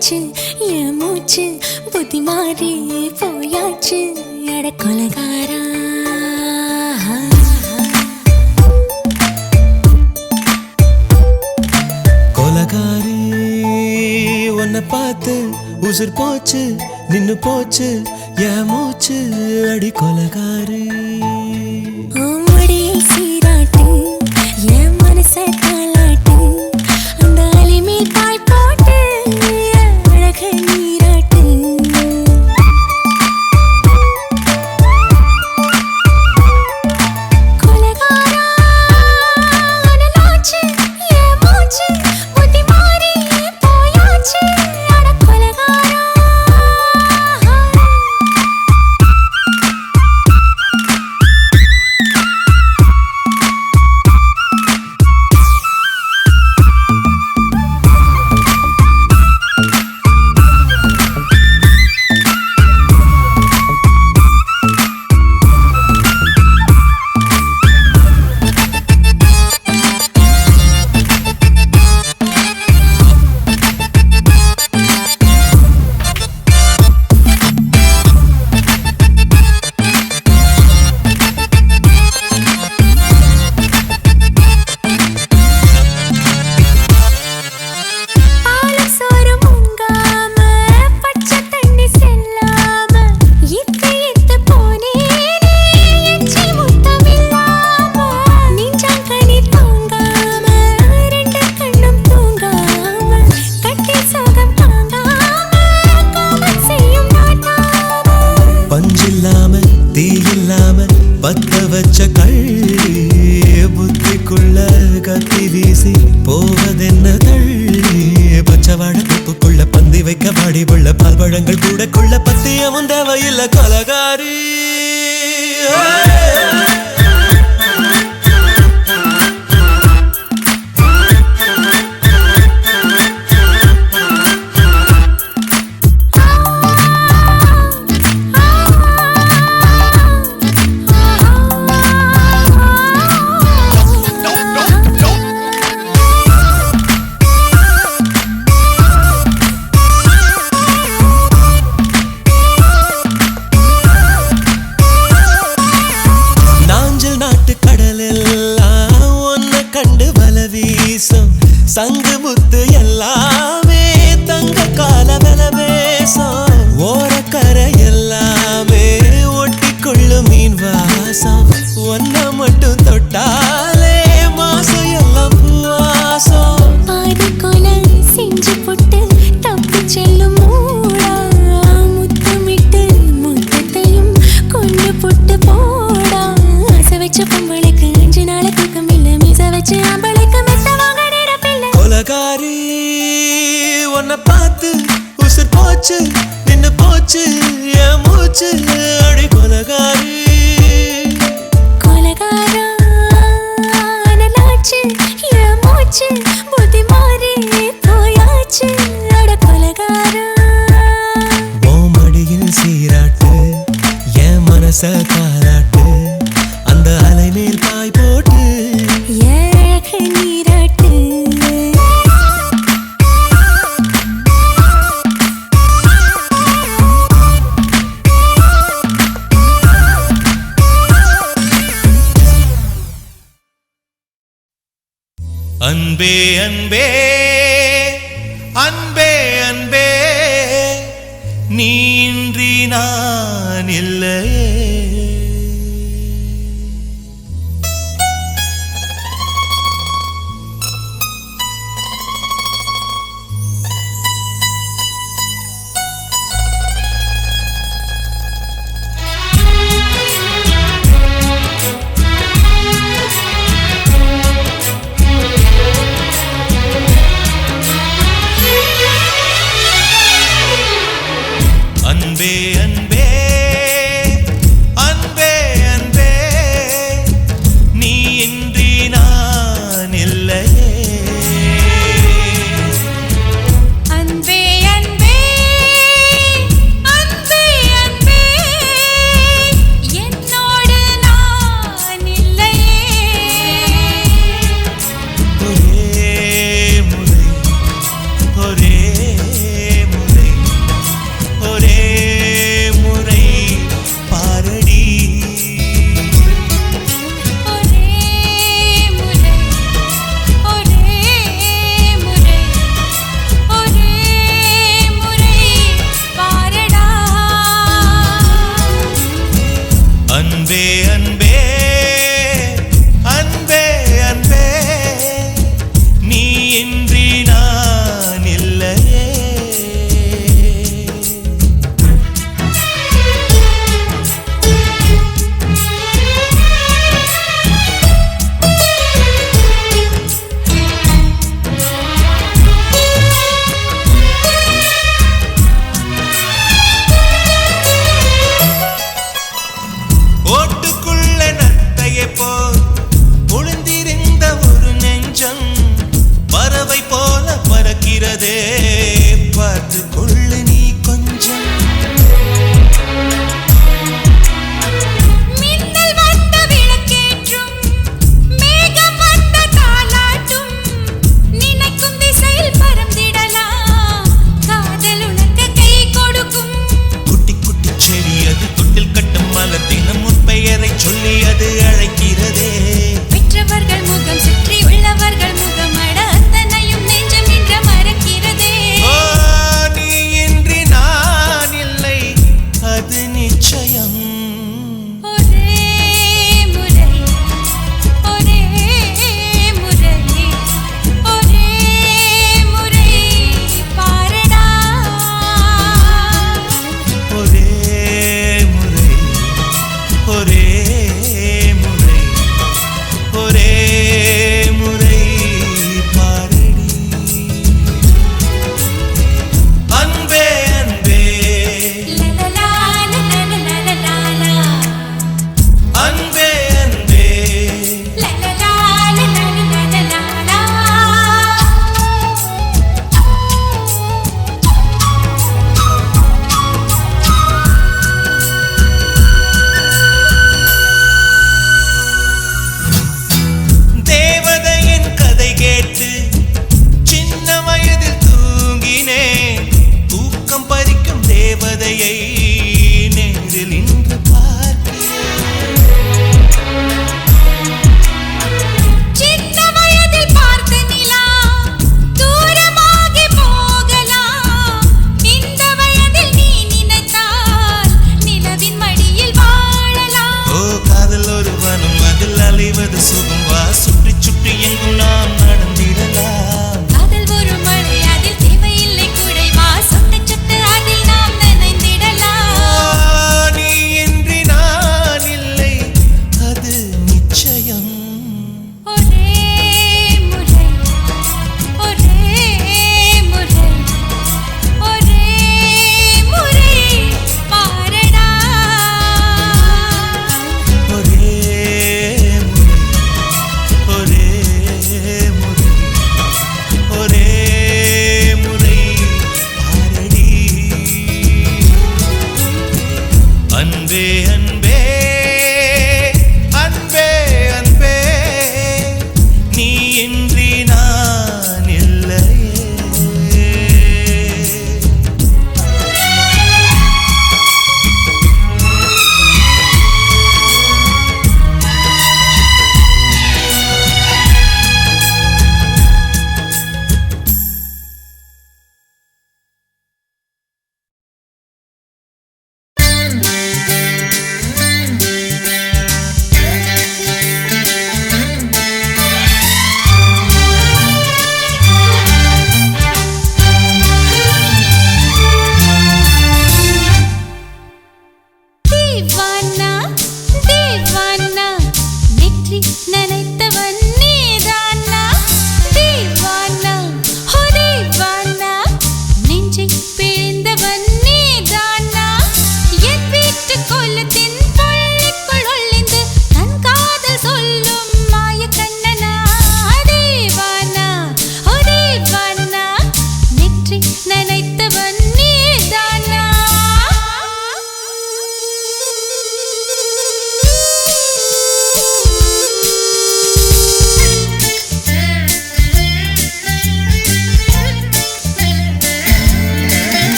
போயாச்சு என் மூச்சு புத்தி மாறி போயாச்சு அட கொலகாரா கொலகாரி உன்னை பார்த்து உசுர் போச்சு நின்னு போச்சு என் மூச்சு அடி கொலகாரி மடியை சீராட்டு என் மனச தாளாட்டு அந்த அலிமேல் பாய் போட்டு அழக நீராட்டு கொலகாரா அனலாச்சு என் மூச்சு புத்தி மாறி போயாச்சு அட கொலகாரா பத்த வச்ச கள்ளி புத்திக்குள்ள கத்தி வீசி போவதென்ன தள்ளி பச்சவாட துப்புக்குள்ள பந்தி வைக்க பாடி உள்ள பால்பழங்கள் கூடக்குள்ள பத்தியமும் தேவையில்ல கொலகாரி சங்கு முத்து எல்லாமே தங்க கால வெல பேசம் ஓரக்கரை எல்லாமே ஒட்டி கொள்ளு மீன் வாசம் ஒன்ன மட்டும் தொட்டாலே மாசம் எல்லாம் பூவாசம் பாதி கொலை செஞ்சு போட்டு தப்பு செல்லும் மூடா முத்தமிட்டு முத்தத்தையும் கொண்டு போட்டு போடா ஆசை வச்ச பொம்பளைக்கு 5 நாள் தூக்கம் இல்ல மீச வச்சு ஆம்பளைக்கு மெத்த வாங்க கொலகாரி உன்னை பார்த்து உசுர் போச்சு நின்னு போச்சு என் மூச்சு அடி கொலகாரி கொலகாரா அனலாச்சு என் மூச்சு புத்தி மாறி போயாச்சு அட கொலகாரா மடியில் சீராட்டு என் மனச தாளாட்டு அந்த அலை மேல் பாய் போட்டு அழக நீராட்டு அன்பே அன்பே அன்பே அன்பே நீ இன்றி நான் இல்லையே அன்பே அன்பே அன்பே அன்பே நீ இன்றி நான் இல்லையே அன்பே அன்பே அன்பே அன்பே என்னோடு நான் இல்லையே ஒரே முறை ஒரே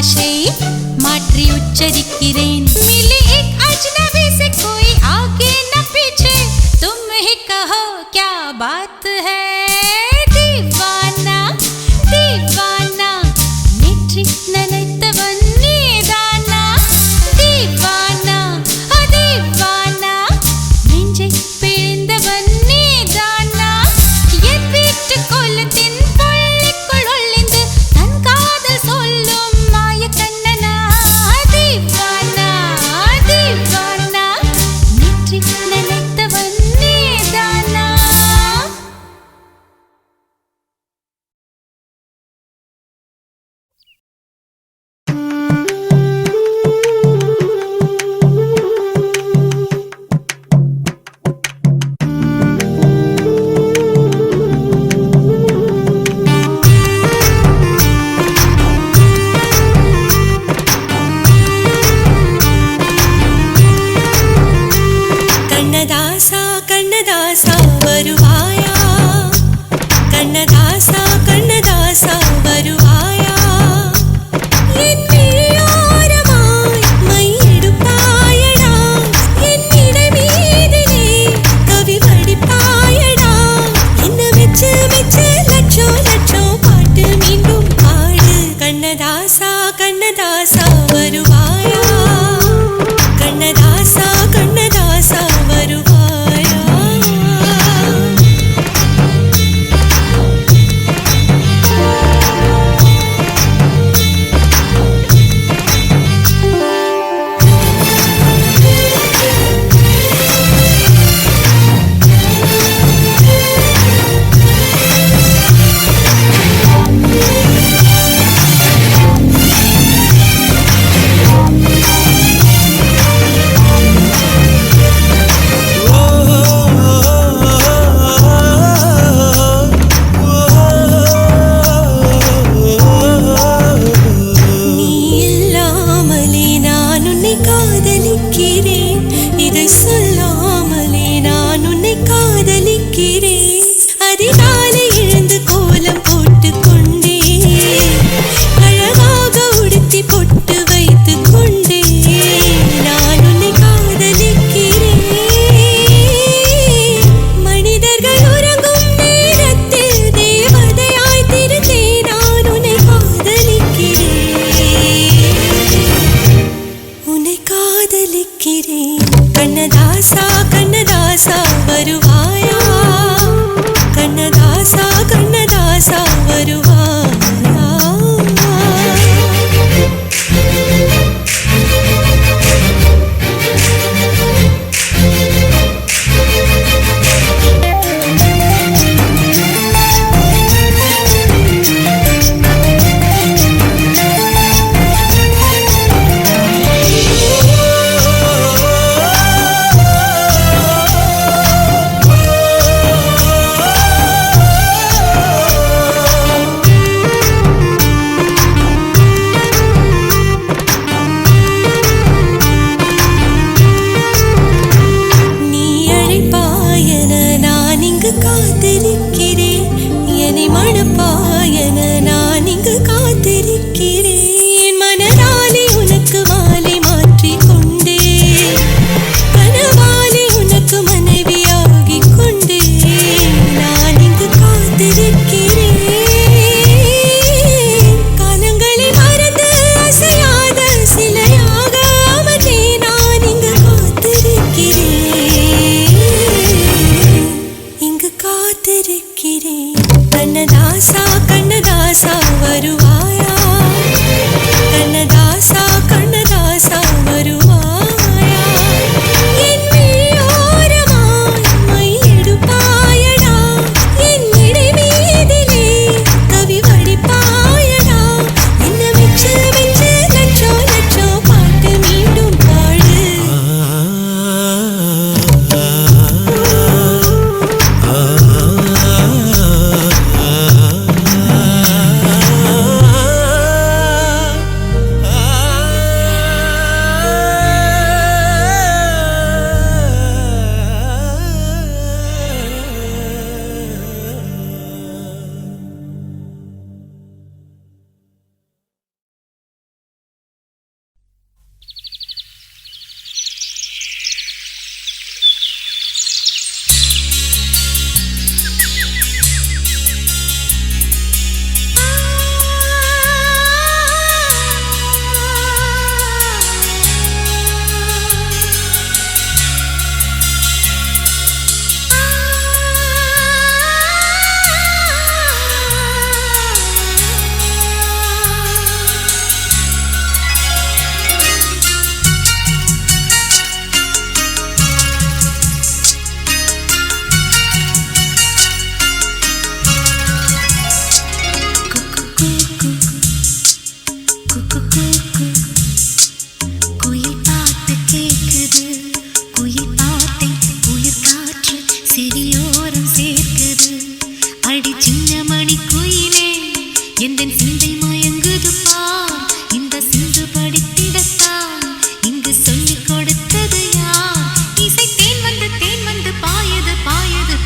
भाषை மாற்றி உச்சரிக்கிறேன் मिले एक अजनबी से कोई आगे न पीछे तुम ही कहो क्या बात है दीवाना दीवाना नेற்றி நினைத்தவன் நீதானா दीवाना दीवाना நெஞ்சை பிழிந்தவன் நீதானா என் வீட்டு கோலத்தின் பள்ளிக்குள் ஒளிந்து தன் காதல் சொல்லும் மாய கண்ணனா दीवाना दीवाना நெற்றி நினைத்தவன் நீதானா கண்ணதாசா கண்ணதாசா வருவாயா கண்ணதாசா கண்ணதாசா வருவாயா என் விழியோரமாய் மை எடுப்பாயடா என் இடை மீதிலே கவி வடிப்பாயடா என்ன மெச்சு மெச்சு லட்சம் லட்சம் பாட்டு மீண்டும் பாடு கண்ணதாசா கண்ணதாசா வருவாயா கண்ணதாசா கண்ணதாசா வருவாயா குக்கு கூக்கு குயில் பாட்டு கேக்குது குயில் பாட்டை குளிர் காற்று செவியோரம் சேர்க்குது அடி சின்ன மணி குயிலே எந்தன் சிந்தை மயங்குது பார் இந்த சிந்து படித்திடத்தான் இங்கு சொல்லிக் கொடுத்தது யார் இசை தேன் வந்து பாயது பாயது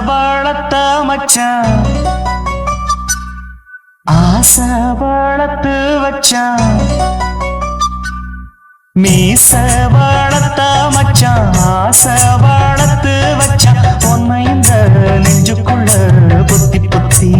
வளர்த்த மச்சான் ஆசை வளர்த்து வச்சான் மீச வளர்த்த மச்சான் ஆசை வளர்த்து வச்சான் உன்னை இந்த நெஞ்சுக்குள்ள பொத்தி பொத்தி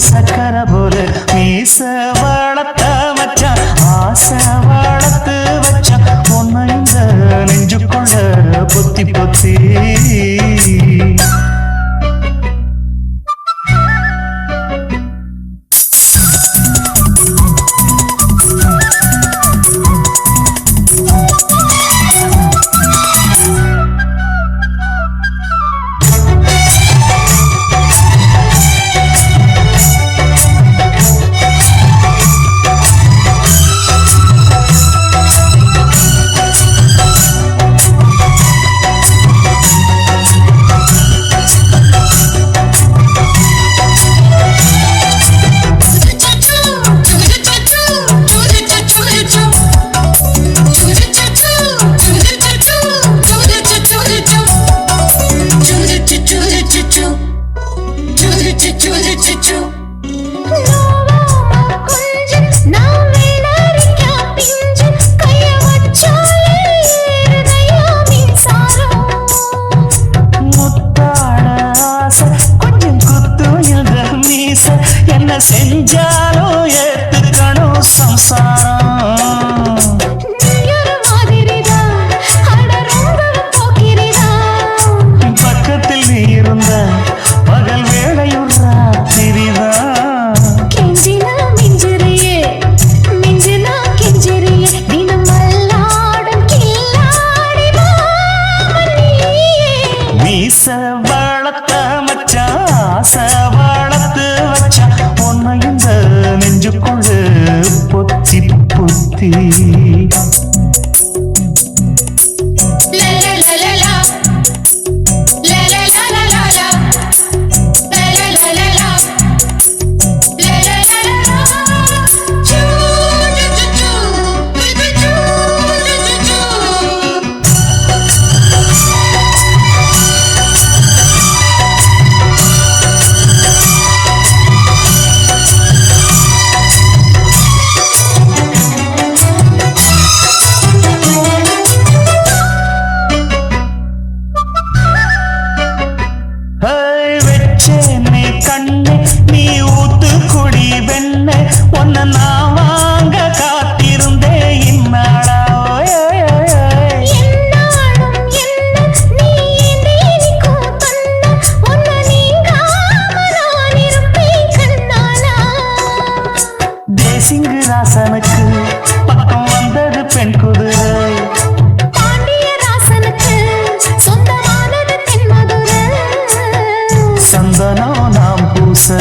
சக்கர போல மீச வளர்த்த மச்சான் ஆசை வளர்த்து வச்சான் உன்னை இந்த நெஞ்சுக்குள்ள பொத்தி பொத்தி செஞ்சாலும் ஏத்துக்கணும் சம்சாரம் பக்கத்தில் நீ இருந்த பகல் வேளையும் ராத்திரிதான் மீச வளர்த்த மச்சான் ஆசை வளர்த்து வச்சான் உன்னை இந்த நெஞ்சுக்குள்ள பொத்தி பொத்தி சிங்கராசனுக்கு பக்கம் வந்தது பெண் குதிரை பாண்டியராசனுக்கு சொந்தமானது தென்மதுரை சந்தனம் நாம் பூச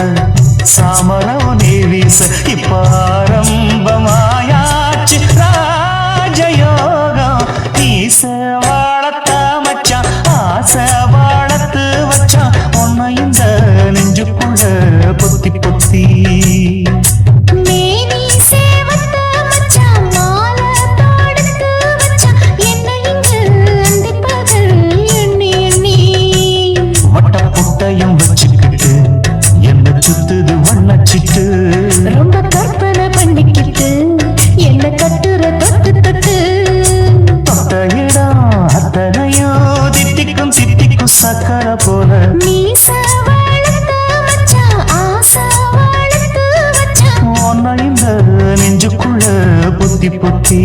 சாமரம் நீ வீச இப்ப ஆரம்பமாயாச்சு ராஜயோகம் ஈச வளர்த்த மச்சான் ஆசை வளர்த்து வச்சான் உன்னை இந்த நெஞ்சுக்குள்ள பொத்தி பொத்தி வச்சுக்கிட்டு என்ன சுத்துது வண்ணச்சிட்டு ரொம்ப கற்பனை பண்ணிக்கிட்டு என்ன கட்டுற தொட்டு தொட்டு தொட்ட இடம் அத்தனையோ தித்திக்கும் தித்திக்கும் சக்கர போல மீச வளர்த்த மச்சான் ஆசை வளர்த்து வச்சான் உன்னை இந்த நெஞ்சுக்குள்ள பொத்தி பொத்தி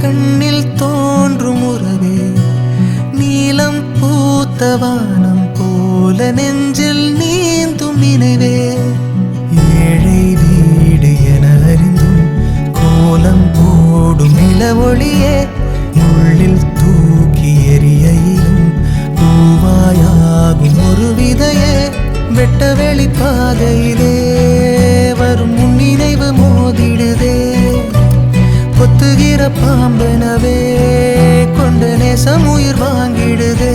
கண்ணில் தோன்றும் உறவே நீலம் பூத்த வானம் போல நெஞ்சில் நீந்தும் நினைவே ஏழை வீடு என அறிந்தும் கோலம் போடும் நிலவொளியே உள்ளில் தூக்கி எறியையிலும் பூவாயாகும் ஒரு விதையே வெட்ட வெளி பாதையிலே வரும் முன் நினைவு மோதிடுதே கொத்துகிற பாம்பெனவே கொண்ட நேசம் உயிர் வாங்கிடுதே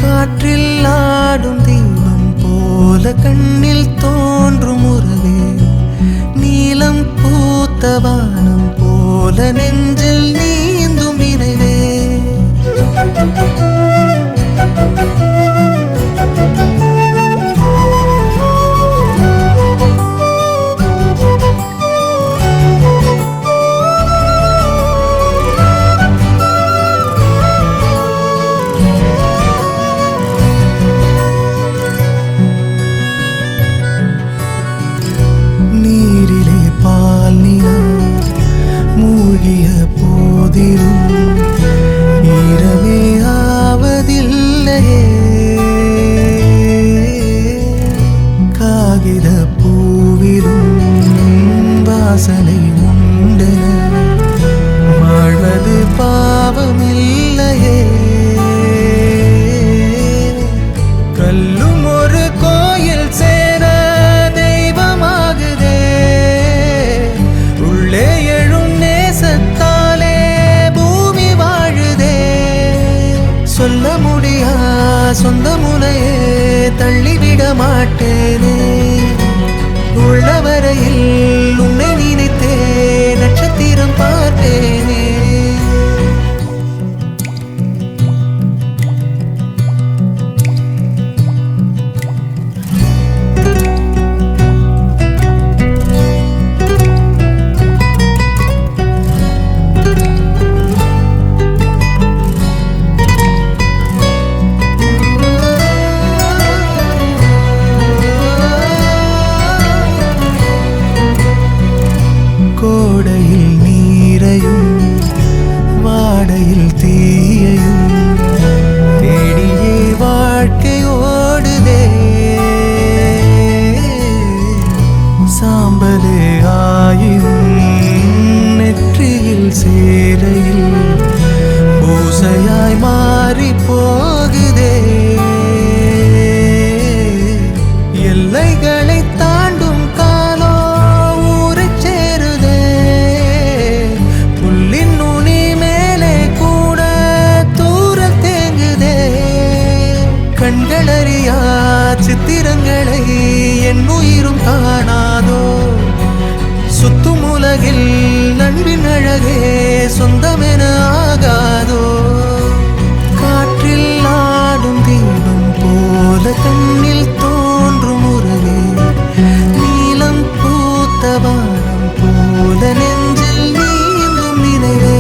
காற்றில் ஆடும் தீபம் போல கண்ணில் தோன்றும் உறவே நீலம் பூத்த வானம் போல நெஞ்சில் நீந்தும் நினைவே நீரிலே பால் நிலா மூழ்கிய போதிலும் ஈரமே ஆவதில்லையே காகித பூவிலும் வாசனை உண்டென வாழ்வது பாவமில்லையே கல்லும் ஒரு கோயில் சேர தெய்வமாகுதே உள்ளே எழும் நேசத்தாலே பூமி வாழுதே சொல்ல முடியா சொந்த முனையே தள்ளிவிட மாட்டேனே உள்ளவரையில் உன்னை நினைத்தே நட்சத்திரம் பார்ப்பேனே கோடையில் நீரையும் வாடையில் தீயையும் தேடியே வாழ்க்கை ஓடுதே சாம்பலே ஆயினும் நெற்றியில் சேரையில் பூசையாய் மாறி போகுதே எல்லைகளை தாண்டும் காலோ ஊரைச் சேருதே புல்லின் நுனி மேலே கூட தூரல் தேங்குதே கண்களறியா சித்திரங்களை என் உயிரும் காணாதோ சுத்தும் உலகில் நண்பின் அழகே சொந்தமென ஆகாதோ காற்றில் ஆடும் தீபம் போல கண்ணில் தோன்றும் உறவே நீலம் பூத்த வானம் போல நெஞ்சில் நீந்தும் நினைவே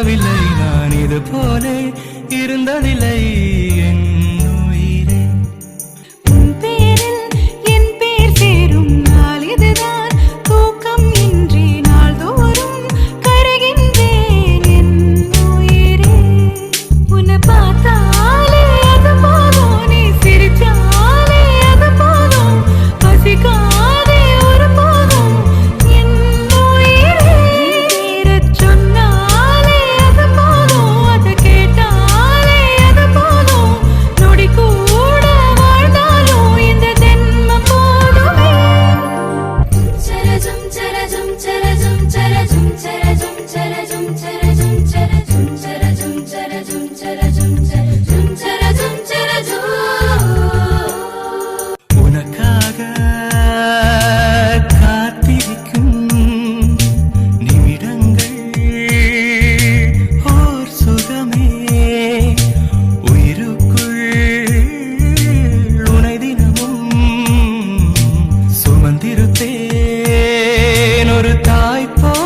நம்பவில்லை நான் இது போலே இருந்ததில்லை என் உயிரே. உன் பேரில் என் பேர் சேரும் நாள் இதுதான். தூக்கம் இன்றி நாள்தோறும் கருகின்றேன் என் உயிரே. உன்னை பார்த்தாலே அது போதும், நீ சிரிச்சாலே அது போதும், பசிக்காதே ஒரு போதும் என் உயிரே. பேரச் சொன்னாலே அது போதும், அதை கேட்டாலே அது போதும், நொடி கூட வாழ்ந்தாலும் இந்த ஜென்மம் போதுமே. சரஜம் சரஜம் சரஜம் சரஜம் சரஜம் சரஜம் சரஜம் சரஜம் சரஜம் சரஜம் சரஜம் சரஜம் சரஜம் சரஜம். உனக்காக காத்திருக்கும் நிமிடங்கள் ஓர் சுகமே. உயிருக்குள் உனை தினமும் சுமந்திருப்பேன் ஒரு தாய் போல.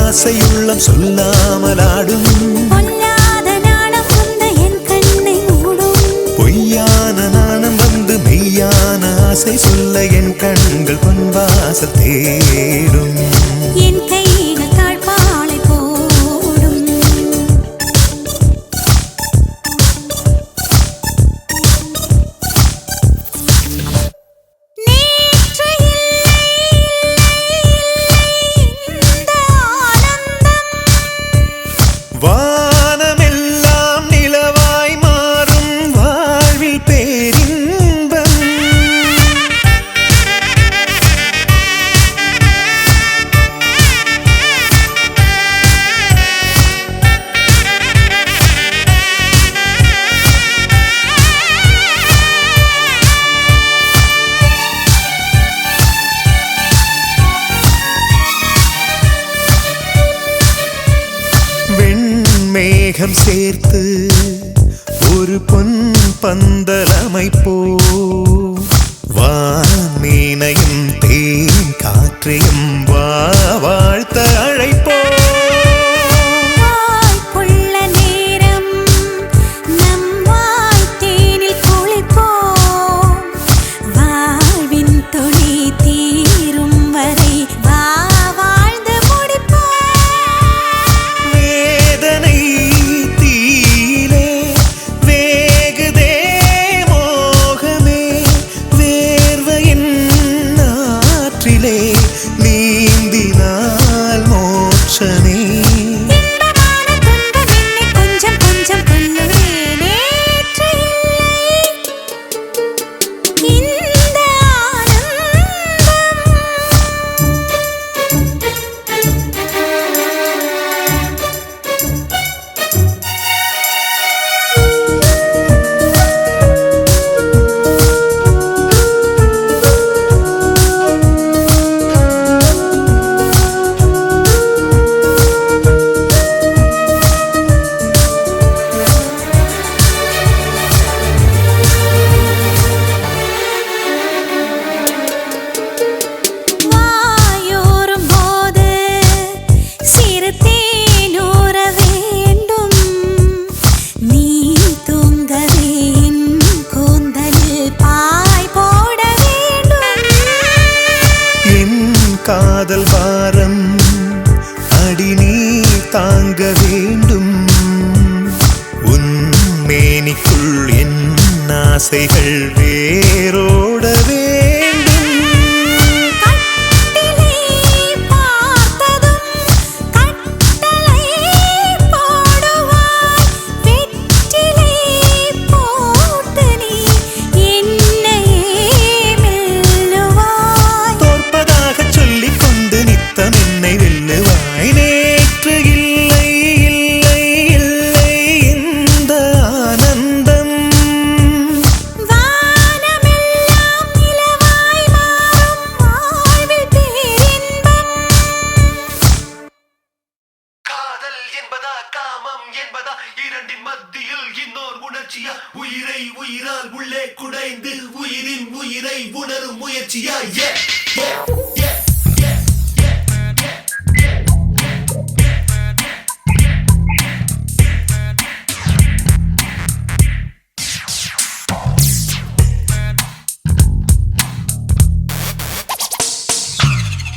ஆசையுள்ளம் சொல்லாமல் ஆடும் பொல்லாத நாணம் வந்த என் கண்ணை மூடும் பொய்யான நாணம் வந்து மெய்யான ஆசை சொல்ல என் கண்கள் பொன்வாசல் தேடும் என் கைகள் தாழ்பாளை போடும் நேற்று இந்த ஆனந்தம் வானமெல்லாம் நிலவாய் மாறும் வாழ்வில் பேரின்பம் வெண்மேகம் சேர்த்து ஒரு பொன் பந்தலமைப்போ வான்மீனையும் தேன் காற்றையும் வாழ்த்த அழைப்போ வாய்ப்புள்ள நேரம் நம் வாய்த்தேனில் குளிப்போம் வாழ்வின் துளி தீரும் வரை வாழ்ந்து முடிப்போம் வேதனை தீயிலே வேகுதே மோகமே வேர்வையின் நாற்றிலே நீந்தினால் மோட்சமே இன்பமான துன்பம் என்னை கொஞ்சம் கொஞ்சம் கொல்லுதே நேற்று இல்லை இந்த ஆனந்தம் வாயோரும் போது சிறு தேனூற வேண்டும் நீ தூங்கவே என் கூந்தலில் பாய் போட வேண்டும் என் காதல் பாரம் அடி நீ தாங்க வேண்டும் உன் மேனிக்குள் என் ஆசைகள் வேரோட வேண்டும் கட்டிலே பார்த்ததும் கட்டளை போடுவாய் வெற்றிலை போட்டு நீ என்னையே மெல்லுவாய் தோற்பதாக சொல்லிக் கொண்டு நித்தம் என்னை வெல்லுவாய் நேற்று இல்லை இல்லை இல்லை இந்த ஆனந்தம் வானமெல்லாம் நிலவாய் மாறும் வாழ்வில் பேரின்பம் காதல் என்பதா காமம் என்பதா இரண்டின் மத்தியில் இன்னோர் உணர்ச்சியா உயிரை உயிரால் உள்ளே குடைந்து உயிரின் உயிரை உணரும் முயற்சியா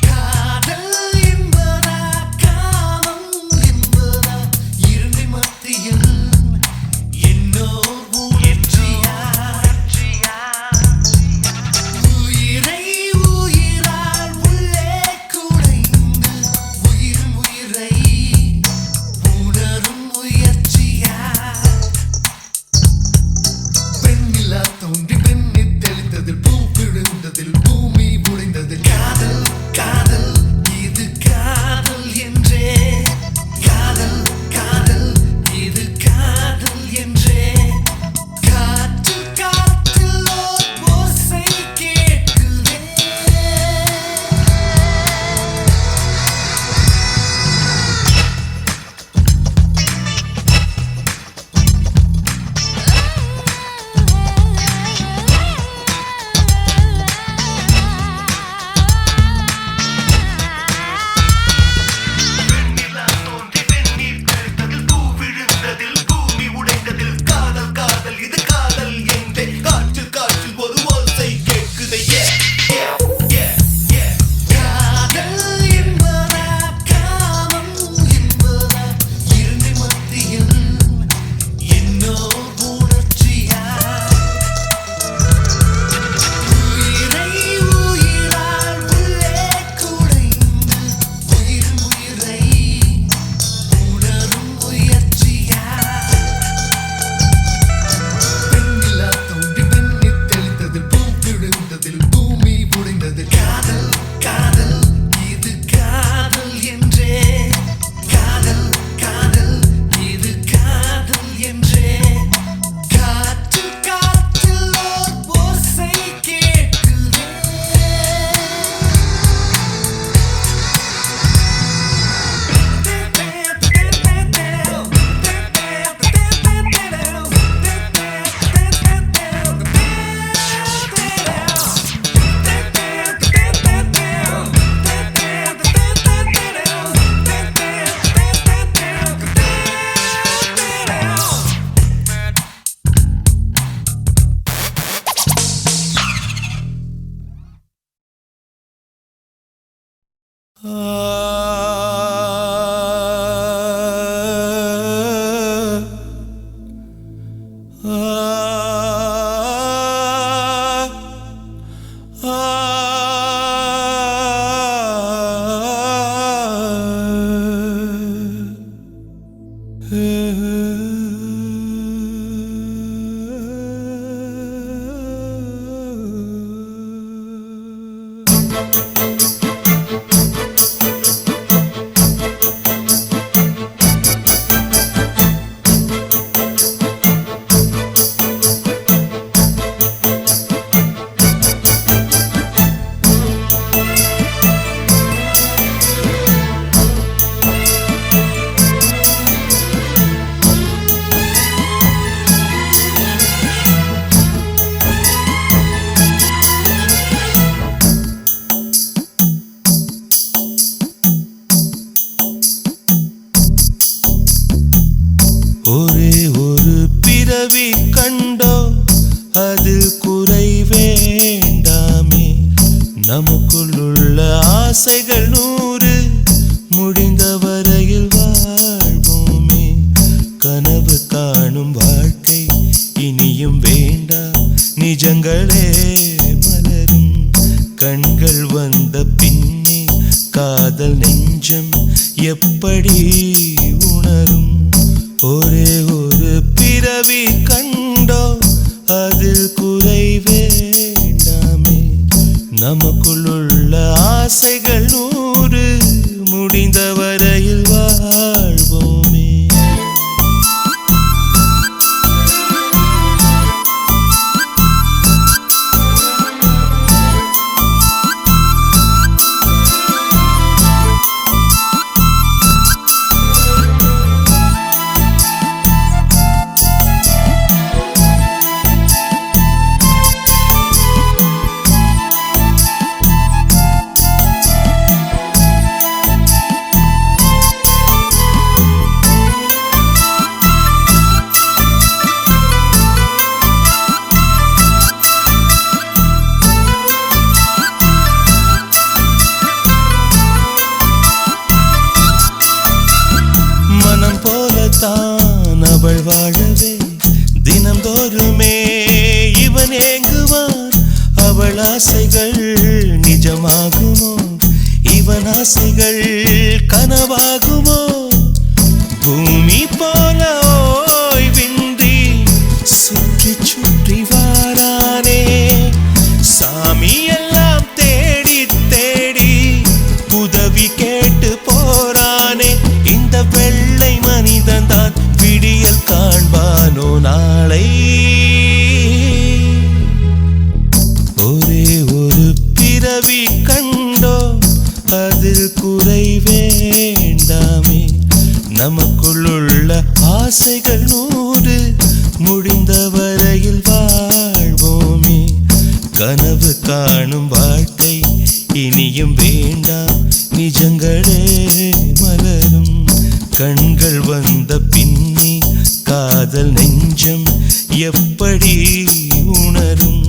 காதல் என்பதா காமம் என்பதா இரண்டின் மத்தியில் என்னோர் உணர்ச்சியா உயிரை உயிரால் ஒரே ஒரு பிறவி கண்டோ அதில் குறை வேண்டாமே நமக்குள்ள ஆசைகள் 100 முடிந்த வரையில் வாழ்வோமே கனவு காணும் வாழ்க்கை இனியும் வேண்டாம் நிஜங்களே மலரும் கண்கள் வந்த பின்னே காதல் நெஞ்சம் எப்படி உணரும் ஒரே ஒரு பிறவி கண்டோ அதில் குறை வேண்டாமே நமக்குள்ள ஆசைகள் 100 முடிந்த வரையில் வாழ்வோமே தான் அவள் வாழவே தினந்தோறுமே இவன் ஏங்குவான் அவள் ஆசைகள் நிஜமாகுமோ இவன் ஆசைகள் கனவாகுமோ பூமி போல ஓய்வின்றி சுற்றி சுற்றி வாரானே சாமி எல்லாம் தேடி தேடி உதவி கேட்டு போறானே இந்த வெள்ளை மனிதன் தான் விடியல் காண்பானோ நாளை ஒரே ஒரு பிறவி கண்டோ அதில் குறை வேண்டாமே நமக்குள்ள ஆசைகள் 100 முடிந்த வரையில் வாழ்வோமே கனவு காணும் வாழ்க்கை இனியும் வேண்டாம் நிஜங்களே மலரும் கண்கள் வந்த பின்னே காதல் நெஞ்சம் எப்படி உணரும்